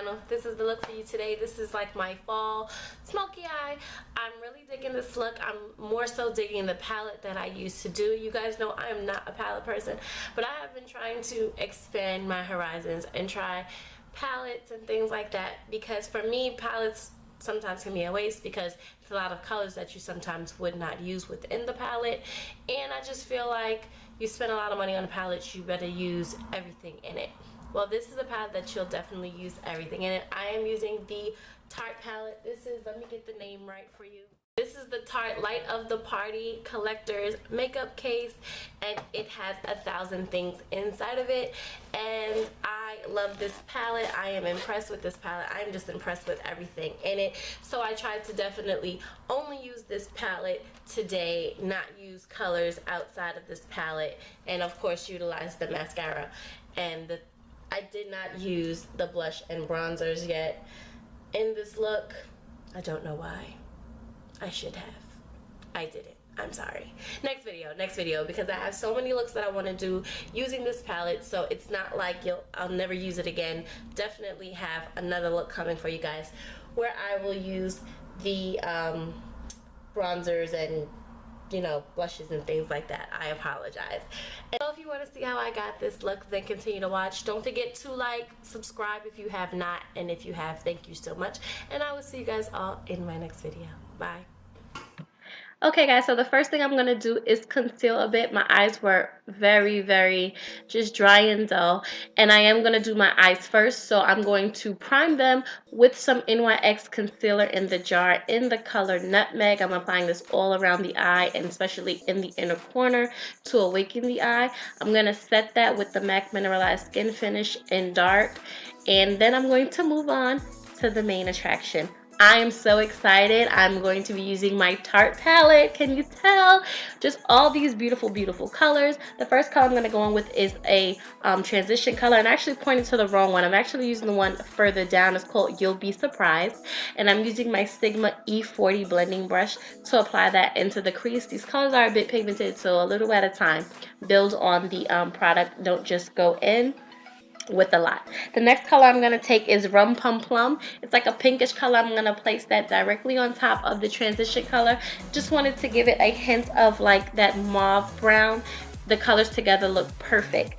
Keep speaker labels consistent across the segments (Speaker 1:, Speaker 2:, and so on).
Speaker 1: channel. This is the look for you today. This is like my fall smoky eye. I'm really digging this look. I'm more so digging the palette that I used to do. You guys know I am not a palette person, but I have been trying to expand my horizons and try palettes and things like that, because for me palettes sometimes can be a waste because it's a lot of colors that you sometimes would not use within the palette, and I just feel like you spend a lot of money on a palette, you better use everything in it. Well, this is a palette that you'll definitely use everything in it. I am using the Tarte palette. This is, let me get the name right for you. This is the Tarte Light of the Party Collector's makeup case, and it has 1,000 things inside of it, and I love this palette. I am impressed with this palette. I am just impressed with everything in it, so I tried to definitely only use this palette today, not use colors outside of this palette, and of course utilize the mascara. And I did not use the blush and bronzers yet in this look. I don't know why. I should have. I didn't. I'm sorry. Next video, because I have so many looks that I want to do using this palette, so it's not like I'll never use it again. Definitely have another look coming for you guys where I will use the bronzers and, you know, blushes and things like that. I apologize. And so if you want to see how I got this look, then continue to watch. Don't forget to like, subscribe if you have not, and if you have, thank you so much, and I will see you guys all in my next video. Bye. Okay guys, so the first thing I'm going to do is conceal a bit. My eyes were very just dry and dull, and I am going to do my eyes first. So I'm going to prime them with some NYX concealer in the jar in the color Nutmeg. I'm applying this all around the eye and especially in the inner corner to awaken the eye. I'm going to set that with the MAC Mineralized Skin Finish in dark, and then I'm going to move on to the main attraction. I am so excited. I'm going to be using my Tarte palette. Can you tell? Just all these beautiful colors. The first color I'm going to go on with is a transition color, and I actually pointed to the wrong one. I'm actually using the one further down. It's called You'll Be Surprised, and I'm using my Sigma E40 blending brush to apply that into the crease. These colors are a bit pigmented, so a little at a time. Build on the product. Don't just go in with a lot. The next color I'm going to take is Rum Pum Plum. It's like a pinkish color. I'm going to place that directly on top of the transition color. Just wanted to give it a hint of like that mauve brown. The colors together look perfect.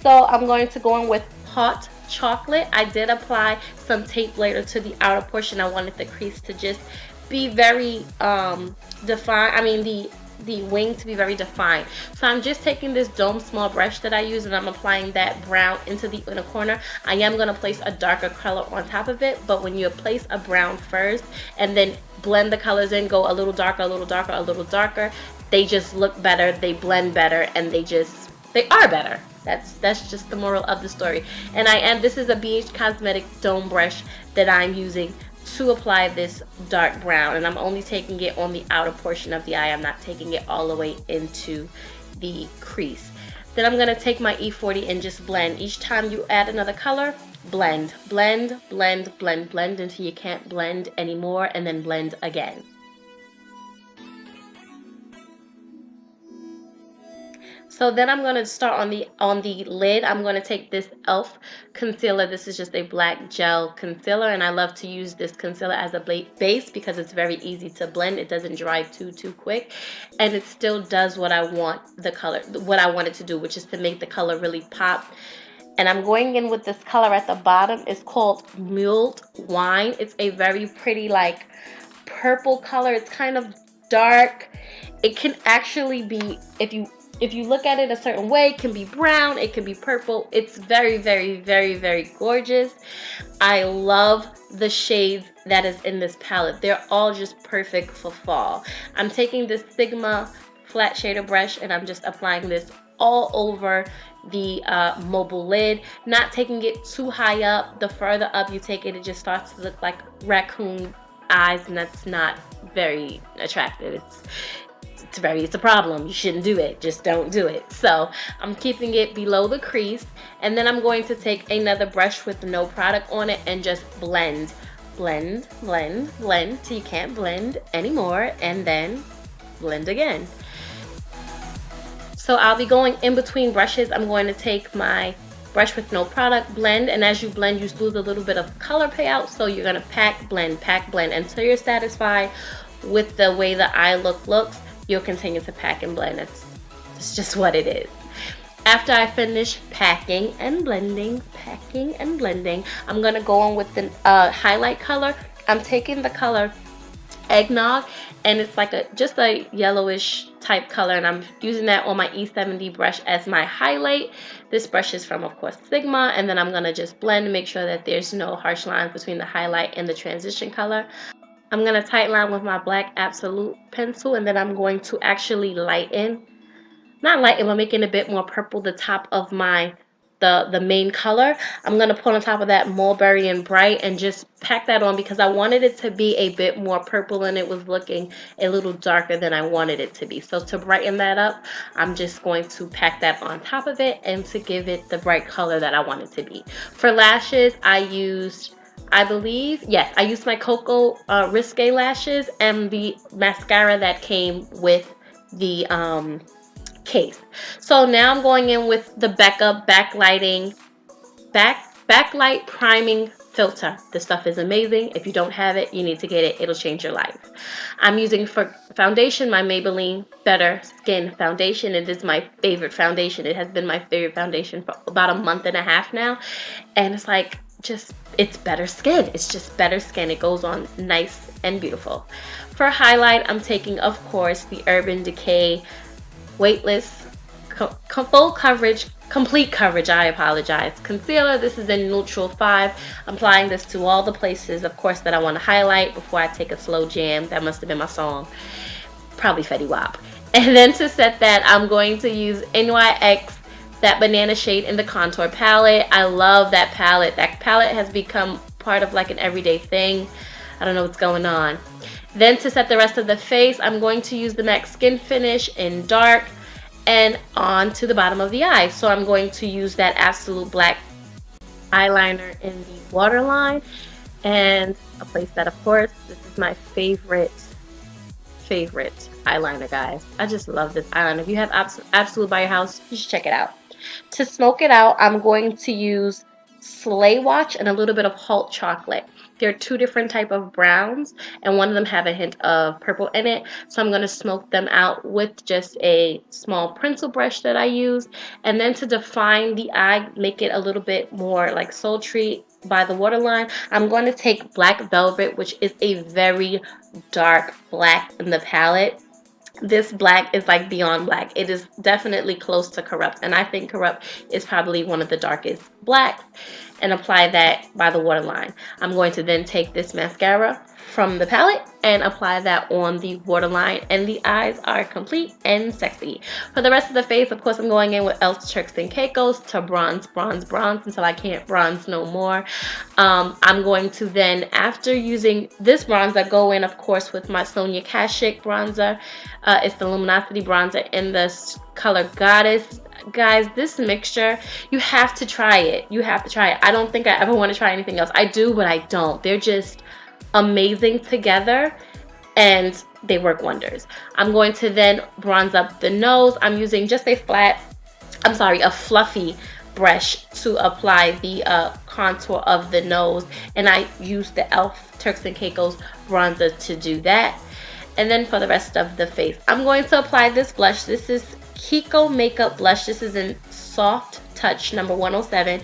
Speaker 1: So I'm going to go in with Hot Chocolate. I did apply some tape later to the outer portion. I wanted the crease to just be very defined. I mean the wing to be very defined. So I'm just taking this Dome Small brush that I use, and I'm applying that brown into the inner corner. I am going to place a darker color on top of it, but when you place a brown first and then blend the colors in, go a little darker, a little darker, a little darker, they just look better, they blend better, and they are better. That's just the moral of the story. And this is a BH Cosmetics Dome brush that I'm using to apply this dark brown, and I'm only taking it on the outer portion of the eye. I'm not taking it all the way into the crease. Then I'm going to take my E40 and just blend. Each time you add another color, blend until you can't blend anymore, and then blend again. So then I'm going to start on the lid. I'm going to take this e.l.f. concealer. This is just a black gel concealer, and I love to use this concealer as a base because it's very easy to blend. It doesn't dry too quick, and it still does what I want it to do, which is to make the color really pop. And I'm going in with this color at the bottom. It's called Mulled Wine. It's a very pretty like purple color. It's kind of dark. It can actually be, if you look at it a certain way, it can be brown, it can be purple. It's very gorgeous. I love the shades that is in this palette. They're all just perfect for fall. I'm taking this Sigma flat shader brush, and I'm just applying this all over the mobile lid, not taking it too high up. The further up you take it, it just starts to look like raccoon eyes, and that's not very attractive. It's a problem. You shouldn't do it. Just don't do it. So I'm keeping it below the crease, and then I'm going to take another brush with no product on it and just blend till you can't blend anymore, and then blend again. So I'll be going in between brushes. I'm going to take my brush with no product, blend, and as you blend, you lose a little bit of color payout. So you're gonna pack, blend until you're satisfied with the way the eye look looks. You'll continue to pack and blend. It's just what it is. After I finish packing and blending, I'm gonna go on with the highlight color. I'm taking the color Eggnog, and it's like just a yellowish type color, and I'm using that on my E70 brush as my highlight. This brush is from, of course, Sigma, and then I'm gonna just blend to make sure that there's no harsh lines between the highlight and the transition color. I'm gonna tight line with my black Absolute pencil, and then I'm going to actually lighten, not lighten, but making a bit more purple the top of my the main color. I'm going to put on top of that Mulberry and Bright and just pack that on because I wanted it to be a bit more purple and it was looking a little darker than I wanted it to be. So to brighten that up, I'm just going to pack that on top of it and to give it the bright color that I want it to be. For lashes, I used, I used my Koko Risqué lashes and the mascara that came with the case. So now I'm going in with the Becca backlight priming filter. This stuff is amazing. If you don't have it, you need to get it. It'll change your life. I'm using for foundation my Maybelline Better Skin foundation. It is my favorite foundation. It has been my favorite foundation for about a month and a half now, and it's like it's better skin. It's just better skin. It goes on nice and beautiful. For highlight, I'm taking, of course, the Urban Decay Weightless Full Coverage, Complete Coverage, I apologize, concealer. This is in Neutral 5. I'm applying this to all the places, of course, that I want to highlight before I take a slow jam. That must have been my song. Probably Fetty Wap. And then to set that, I'm going to use NYX, that banana shade in the contour palette. I love that palette. That palette has become part of like an everyday thing. I don't know what's going on. Then to set the rest of the face, I'm going to use the MAC Skin Finish in dark and on to the bottom of the eye. So I'm going to use that Absolute Black eyeliner in the waterline and I'll place that, of course. This is my favorite eyeliner, guys. I just love this eyeliner. If you have Absolute by your house, you should check it out. To smoke it out, I'm going to use Slay Watch and a little bit of Halt Chocolate. There are two different type of browns and one of them have a hint of purple in it. So I'm going to smoke them out with just a small pencil brush that I use. And then to define the eye, make it a little bit more like sultry by the waterline, I'm going to take Black Velvet, which is a very dark black in the palette. This black is like beyond black. It is definitely close to Corrupt, and I think Corrupt is probably one of the darkest blacks, and apply that by the waterline. I'm going to then take this mascara from the palette and apply that on the waterline, and the eyes are complete and sexy. For the rest of the face, of course, I'm going in with Turks and Caicos to bronze until I can't bronze no more. I'm going to then, after using this bronzer, go in, of course, with my Sonia Kaschuk bronzer. It's the Luminosity bronzer in the color Goddess. Guys, this mixture, you have to try it. You have to try it. I don't think I ever want to try anything else. I do, but I don't. They're just amazing together and they work wonders. I'm going to then bronze up the nose. I'm using just a fluffy brush to apply the contour of the nose, and I use the e.l.f. Turks and Caicos bronzer to do that. And then for the rest of the face, I'm going to apply this blush. This is Kiko Makeup Blush. This is in Soft Touch number 107.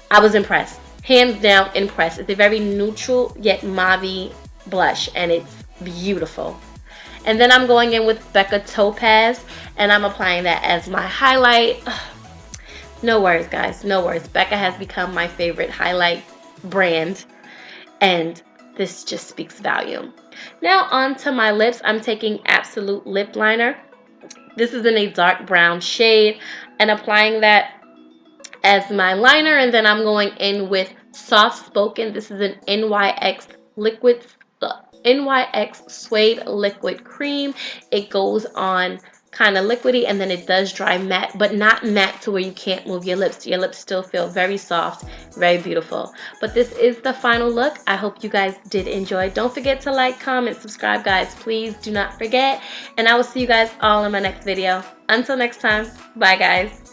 Speaker 1: I was impressed. Hands down impressed. It's a very neutral yet mauve blush and it's beautiful. And then I'm going in with Becca Topaz and I'm applying that as my highlight. No worries, guys, no worries. Becca has become my favorite highlight brand and this just speaks volume. Now on to my lips. I'm taking Absolute Lip Liner. This is in a dark brown shade and applying that as my liner, and then I'm going in with Soft Spoken. This is an NYX Suede Liquid Cream. It goes on kind of liquidy and then it does dry matte, but not matte to where you can't move your lips. Your lips still feel very soft, very beautiful. But this is the final look. I hope you guys did enjoy. Don't forget to like, comment, subscribe, guys. Please do not forget. And I will see you guys all in my next video. Until next time, bye guys.